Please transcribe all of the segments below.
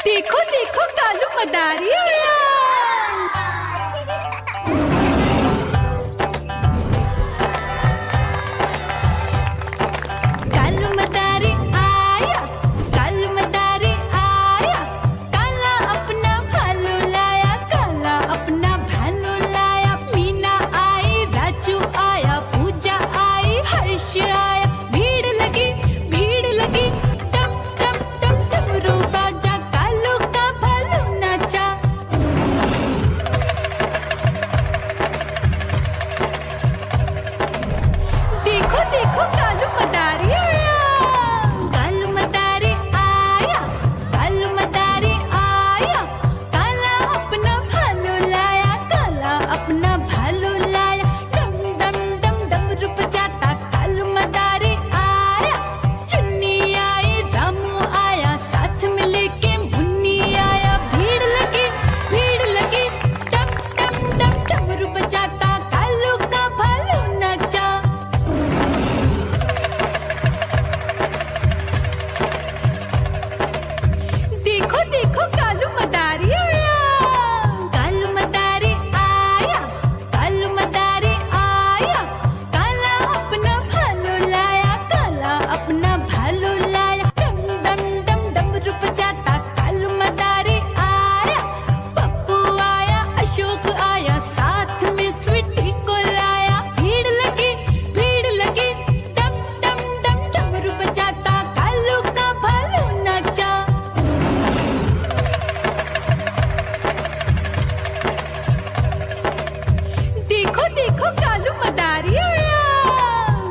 देखो देखो कालू मदारी आया। कालू मदारी आया, कालू मदारी आया। काला अपना भालू लाया, काला अपना भालू लाया। मीना आई, राजू आया, पूजा आई, हर्ष आया। भीड़ लगी टम टम टम डमरू बाजा, कालू का भालू नाचा। देखो देखो कालू मदारी आया, कालू मदारी आया, कालू मदारी आया। काला अपना भालू लाया, काला अपना भालू लाया। डम डम डम डमरू बजाता कालू मदारी आया। चुन्नी आई, रामू आया, साथ में लेके मुन्नी आया। भीड़ लगी टम टम डम डमरू बजाता कालू का भालू नाचा। देखो देखो कालू मदारी आया, कालू मदारी आया, कालू मदारी आया। काला अपना भालू लाया, काला अपना भालू लाया। डम डम डम डमरू बजाता कालू मदारी आया। पप्पू आया, अशोक आया, साथ में स्वीटी को लाया। भीड़ लगी टम टम डम डमरू बजाता कालू का भालू नाचा। देखो देखो कालू मदारी आया,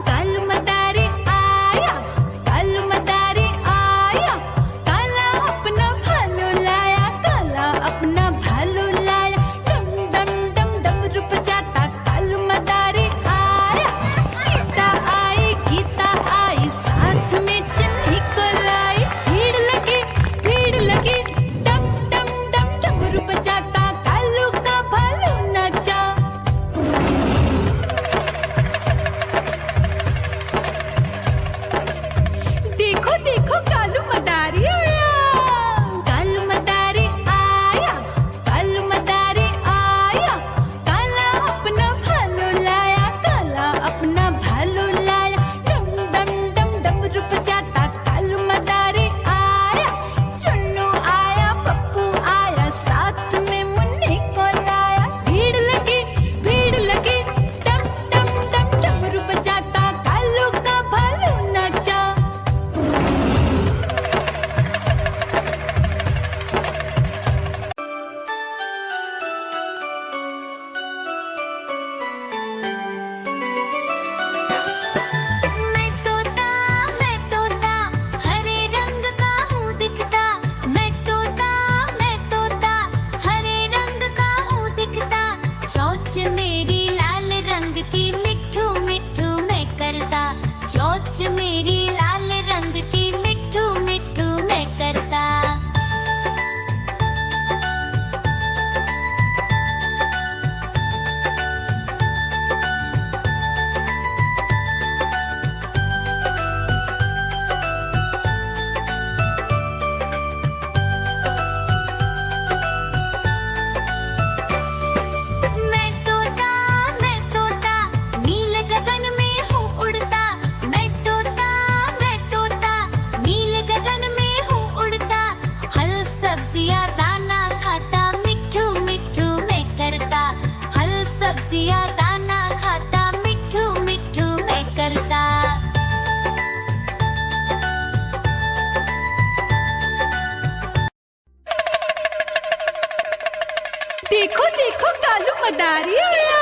कालू मदारी आया, कालू मदारी आया। काला अपना भालू लाया, काला अपना भालू लाया। डम डम डम डमरू बजाता कालू मदारी आया। सीता आई, गीता आई, साथ में चन्नी को लाई। भीड़ लगी टम टम डम डमरू बजाता कालू का भालू नाचा। देखो देखो कालू मदारी आया, कालू मदारी आया, कालू मदारी आया। काला अपना भालू लाया, काला अपना भालू लाया। डम डम डम डमरू बजाता कालू मदारी आया। चुन्नू आया, पप्पू आया, साथ में मुन्नी को लाया। भीड़ लगी टम टम डम डमरू बजाता कालू का भालू नाचा। मैं तोता हरे रंग का हूँ दिखता। मैं तोता हरे रंग का हूँ दिखता। चोंच मेरी लाल रंग की मिट्ठू मिट्ठू मैं करता। चोंच मेरी लाल रंग की मिट्ठू मिट्ठू मैं करता। मैं तोता नील गगन में हूँ उड़ता। मैं तोता नील गगन में हूँ उड़ता। फल सब्जियाँ दाना खाता, मिट्ठू मिट्ठू मैं करता। फल सब्जियाँ दाना खाता, मिट्ठू मिट्ठू मैं करता। देखो देखो कालू मदारी आया,